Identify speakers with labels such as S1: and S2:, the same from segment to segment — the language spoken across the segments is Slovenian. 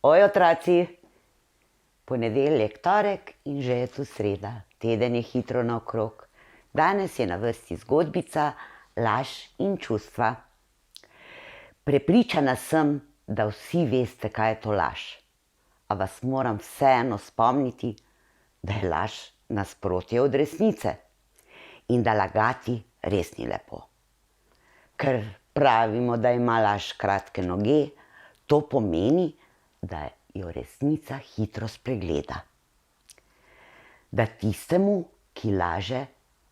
S1: Oj, otroci, ponedeljek, torek in že je tu sreda. Teden je hitro naokrog. Danes je na vrsti zgodbica Laž in čustva. Prepričana sem, da vsi veste, kaj je to laž. A vas moram vseeno spomniti, da je laž nasprotje od resnice in da lagati res ni lepo. Ker pravimo, da ima laž kratke noge, to pomeni, da jo resnica hitro spregleda. Da tistemu, ki laže,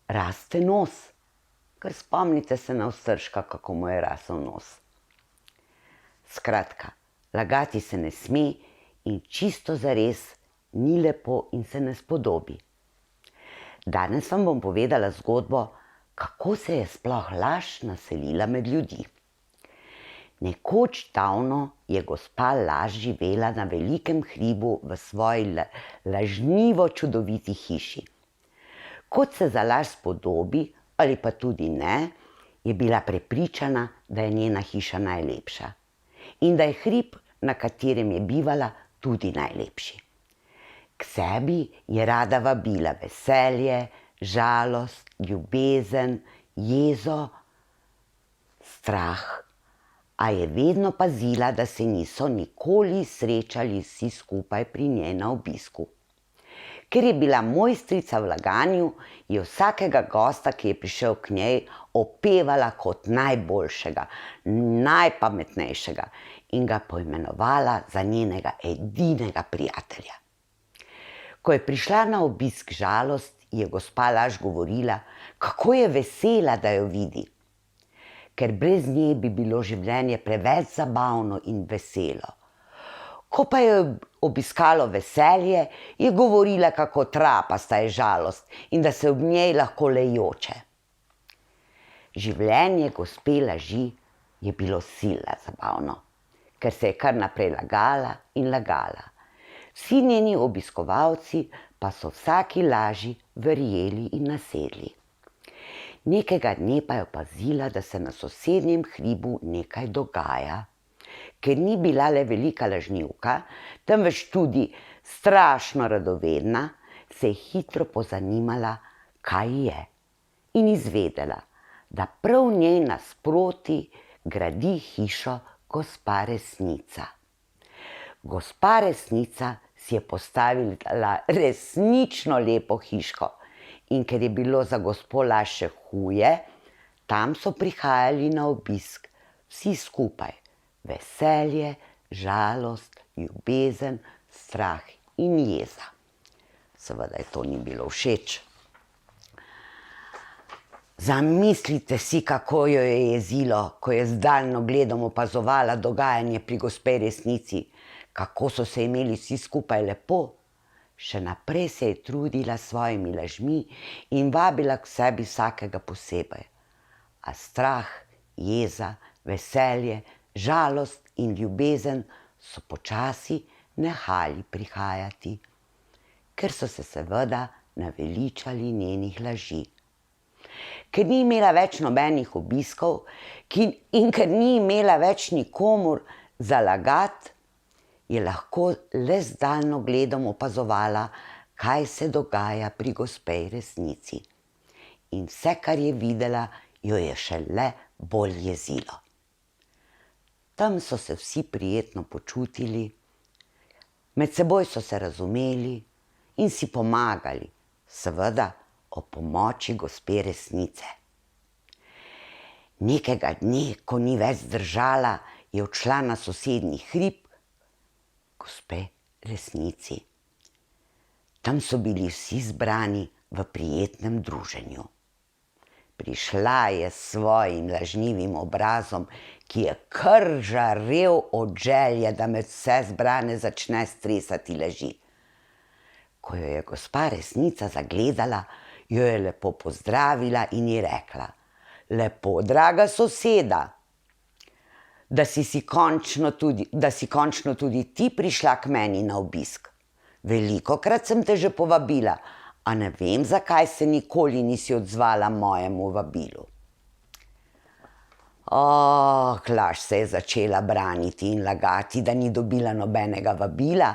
S1: raste nos. Ker spomnite se na Ostržka, kako mu je rasel nos. Skratka, lagati se ne sme in čisto zares ni lepo in se ne spodobi. Danes vam bom povedala zgodbo, kako se je sploh laž naselila med ljudi. Nekoč davno je gospa Laž živela na velikem hribu v svoji lažnivo čudoviti hiši. Kot se za laž spodobi, ali pa tudi ne, je bila prepričana, da je njena hiša najlepša in da je hrib, na katerem je bivala, tudi najlepši. K sebi je rada vabila veselje, žalost, ljubezen, jezo, strah, a je vedno pazila, da se niso nikoli srečali vsi skupaj pri njej na obisku. Ker je bila mojstrica v laganju, je vsakega gosta, ki je prišel k njej, opevala kot najboljšega, najpametnejšega in ga poimenovala za njenega edinega prijatelja. Ko je prišla na obisk žalost, je gospa Laž govorila, kako je vesela, da jo vidi. Ker brez nje bi bilo življenje preveč zabavno in veselo. Ko pa je obiskalo veselje, je govorila, kako trapasta je žalost in da se ob njej lahko le joče. Življenje gospe Laži je bilo sila zabavno, ker se je kar naprej lagala in lagala. Vsi njeni obiskovalci pa so vsaki laži verjeli in nasedli. Nekega dne pa je opazila, da se na sosednjem hribu nekaj dogaja. Ker ni bila le velika lažnivka, temveč tudi strašno radovedna, se je hitro pozanimala, kaj je, in izvedela, da prav njej nasproti gradi hišo gospa Resnica. Gospa Resnica si je postavila resnično lepo hiško in ker je bilo za gospo Laž še huje, tam so prihajali na obisk vsi skupaj. Veselje, žalost, ljubezen, strah in jeza. Seveda je to ni bilo všeč. Zamislite si, kako jo je jezilo, ko je z daljnogledom opazovala dogajanje pri gospe Resnici, kako so se imeli vsi skupaj lepo. Še naprej se je trudila s svojimi lažmi in vabila k sebi vsakega posebej. A strah, jeza, veselje, žalost in ljubezen so počasi nehali prihajati, ker so se seveda naveličali njenih laži. Ker ni imela več nobenih obiskov in ker ni imela več nikomur za lagati, je lahko le z daljnogledom opazovala, kaj se dogaja pri gospej Resnici. In vse, kar je videla, jo je šele bolj jezilo. Tam so se vsi prijetno počutili, med seboj so se razumeli in si pomagali, seveda ob pomoči gospe Resnice. Nekega dne, ko ni več zdržala, je odšla na sosednji hrib gospe Resnici. Tam so bili vsi zbrani v prijetnem druženju. Prišla je s svojim lažnivim obrazom, ki je kar žarel od želje, da med vse zbrane začne stresati laži. Ko jo je gospa Resnica zagledala, jo je lepo pozdravila in ji rekla: lepo, draga soseda, da si končno tudi ti prišla k meni na obisk. Velikokrat sem te že povabila, a ne vem, zakaj se nikoli nisi odzvala mojemu vabilu. Laž se je začela braniti in lagati, da ni dobila nobenega vabila.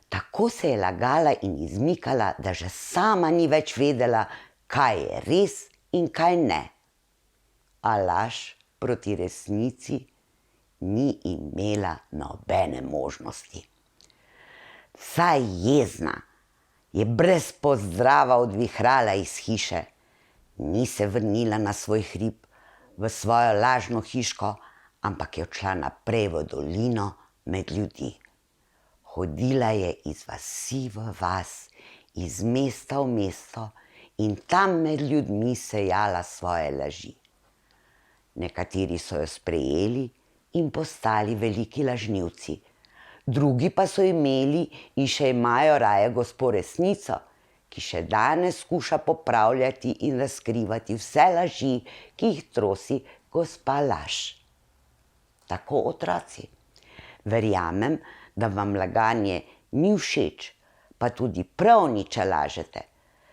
S1: Tako se je lagala in izmikala, da že sama ni več vedela, kaj je res in kaj ne. A laž proti resnici ni imela nobene možnosti. Vsa jezna je brez pozdrava odvihrala iz hiše. Ni se vrnila na svoj hrib, v svojo lažno hiško, ampak je odšla naprej v dolino med ljudi. Hodila je iz vasi v vas, iz mesta v mesto in tam med ljudmi sejala svoje laži. Nekateri so jo sprejeli in postali veliki lažnivci, drugi pa so imeli in še imajo raje gospo Resnico, ki še danes skuša popravljati in razkrivati vse laži, ki jih trosi gospa Laž. Tako, otroci, verjamem, da vam laganje ni všeč, pa tudi prav ni, če lažete,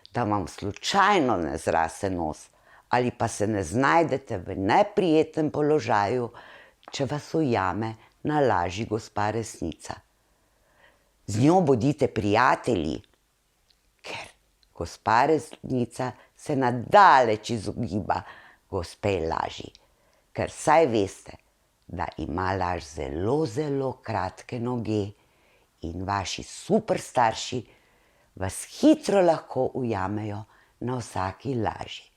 S1: da vam slučajno ne zrase nos ali pa se ne znajdete v neprijetnem položaju, če vas ujame na laži gospa Resnica. Z njo bodite prijatelji, ker gospa Resnica se nadaleč izogiba gospe Laži, ker saj veste, da ima laž zelo, zelo kratke noge in vaši super starši vas hitro lahko ujamejo na vsaki laži.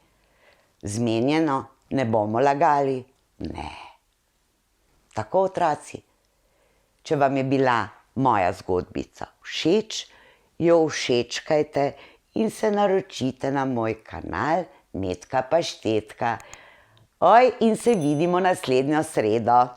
S1: Zmenjeno ne bomo lagali? Ne. Tako, otroci, če vam je bila moja zgodbica všeč, jo všečkajte in se naročite na moj kanal Metka Paštetka. In se vidimo naslednjo sredo.